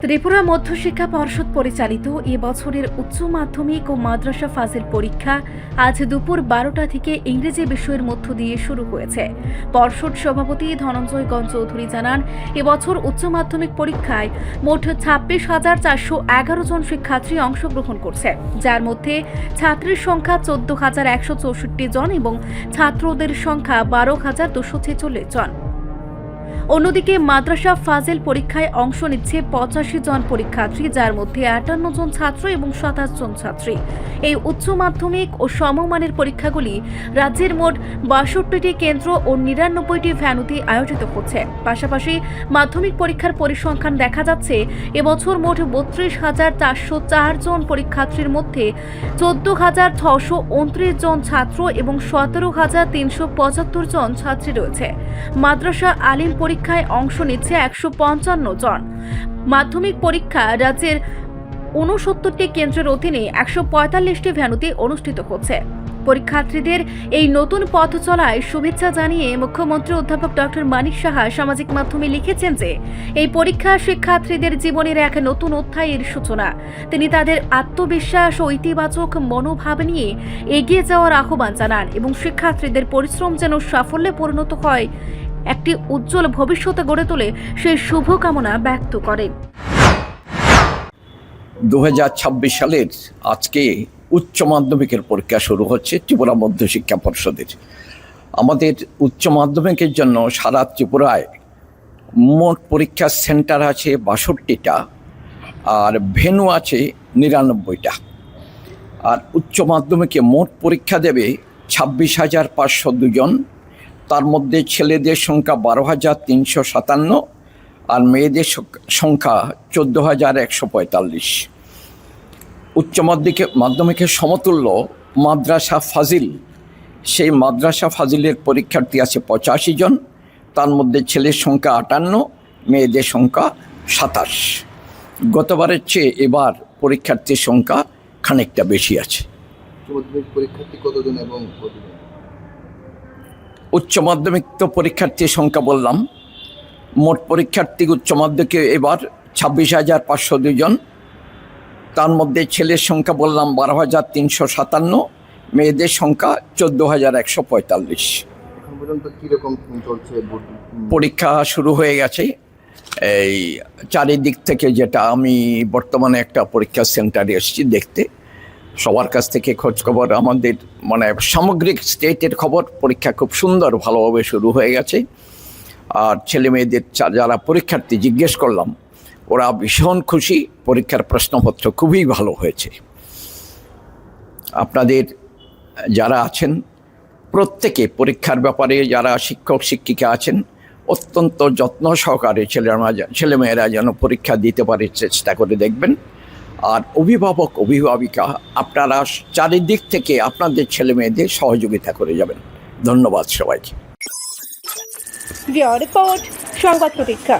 ত্রিপুরা মধ্যশিক্ষা পর্ষদ পরিচালিত এবছরের উচ্চ মাধ্যমিক ও মাদ্রাসা ফাজিল পরীক্ষা আজ দুপুর 12টা থেকে ইংরেজি বিষয়ের মধ্য দিয়ে শুরু হয়েছে। পর্ষদ সভাপতি ধনঞ্জয় গণ চৌধুরী জানান, এবছর উচ্চ মাধ্যমিক পরীক্ষায় মোট 26,411 জন শিক্ষার্থী অংশগ্রহণ করছে, যার মধ্যে ছাত্রীর সংখ্যা 14,164 জন এবং ছাত্রদের সংখ্যা 12,246 জন। অন্যদিকে মাদ্রাসা ফাজিল পরীক্ষায় অংশ নিচ্ছে 85 জন পরীক্ষার্থী, যার মধ্যে 58 জন ছাত্র এবং 27 জন ছাত্রী। এই উচ্চ মাধ্যমিক ও সমমানের পরীক্ষাগুলি রাজ্যের মোট 62টি কেন্দ্র ও 99টি ভ্যানুতে আয়োজিত হচ্ছে। পাশাপাশি মাধ্যমিক পরীক্ষার পরিসংখ্যান দেখা যাচ্ছে, এবছর মোট 32,404 জন পরীক্ষার্থীর মধ্যে 14,629 জন ছাত্র এবং 17,375 জন ছাত্রী রয়েছে। মাদ্রাসা আলিম পরীক্ষায় অংশ নিচ্ছে 155 জন। মাধ্যমিক পরীক্ষা রাজ্যের 69টি কেন্দ্রের অধীনে 145টি ভ্যানুতে অনুষ্ঠিত হচ্ছে। পরীক্ষার্থীদের এই নতুন পথ চলায় শুভেচ্ছা জানিয়ে মুখ্যমন্ত্রী অধ্যাপক ডক্টর মানিক সাহা সামাজিক মাধ্যমে লিখেছেন যে এই পরীক্ষা শিক্ষার্থীদের জীবনের এক নতুন অধ্যায়ের সূচনা। তিনি তাদের আত্মবিশ্বাস ও ইতিবাচক মনোভাব নিয়ে এগিয়ে যাওয়ার আহ্বান জানান এবং শিক্ষার্থীদের পরিশ্রম যেন সাফল্যে পরিণত হয়, একটি উজ্জ্বল ভবিষ্যতে গড়ে তোলে সেই শুভকামনা ব্যক্ত করেন। 2026 সালের আজকে উচ্চ মাধ্যমিকের পরীক্ষা শুরু হচ্ছে ত্রিপুরা মধ্যশিক্ষা পর্ষদের। আমাদের উচ্চ মাধ্যমিকের জন্য সারা ত্রিপুরায় মোট পরীক্ষা সেন্টার আছে 62টা আর ভেন্যু আছে 99টা। আর উচ্চ মাধ্যমিকে মোট পরীক্ষা দেবে 26,502 জন। তার মধ্যে ছেলেদের সংখ্যা 12,357 আর মেয়েদের সংখ্যা 14,145। উচ্চ মাধ্যমিকের সমতুল্য মাদ্রাসা ফাজিল, সেই মাদ্রাসা ফাজিলের পরীক্ষার্থী আছে 85 জন। তার মধ্যে ছেলের সংখ্যা 58, মেয়েদের সংখ্যা 27। গতবারের চেয়ে এবার পরীক্ষার্থীর সংখ্যা খানিকটা বেশি আছে। পরীক্ষার্থী কতজন এবং উচ্চ মাধ্যমিক তো পরীক্ষার্থীর সংখ্যা বললাম। মোট পরীক্ষার্থী উচ্চ মাধ্যমিকে এবার 26,502 জন। তার মধ্যে ছেলের সংখ্যা বললাম 12,357, মেয়েদের সংখ্যা 14,145। এখন পর্যন্ত কীরকম চলছে? পরীক্ষা শুরু হয়ে গেছে। এই চারিদিক থেকে যেটা আমি বর্তমানে একটা পরীক্ষা সেন্টারে এসেছি দেখতে, সবার কাছ থেকে খোঁজখবর, আমাদের মানে সামগ্রিক স্টেটের খবর, পরীক্ষা খুব সুন্দর ভালোভাবে শুরু হয়ে গেছে। আর ছেলে মেয়েদের যারা পরীক্ষার্থী জিজ্ঞেস করলাম, ওরা ভীষণ খুশি, পরীক্ষার প্রশ্নপত্র খুবই ভালো হয়েছে। আপনাদের যারা আছেন প্রত্যেকে পরীক্ষার ব্যাপারে যারা শিক্ষক শিক্ষিকা আছেন অত্যন্ত যত্ন সহকারে ছেলেমেয়েরা যেন পরীক্ষা দিতে পারে চেষ্টা করে দেখবেন। আর অভিভাবক অভিভাবিকা আপনারা চারিদিক থেকে আপনাদের ছেলে মেয়েদের সহযোগিতা করে যাবেন। ধন্যবাদ সবাইকে। রিপোর্ট সংবাদ প্রতীক্ষা।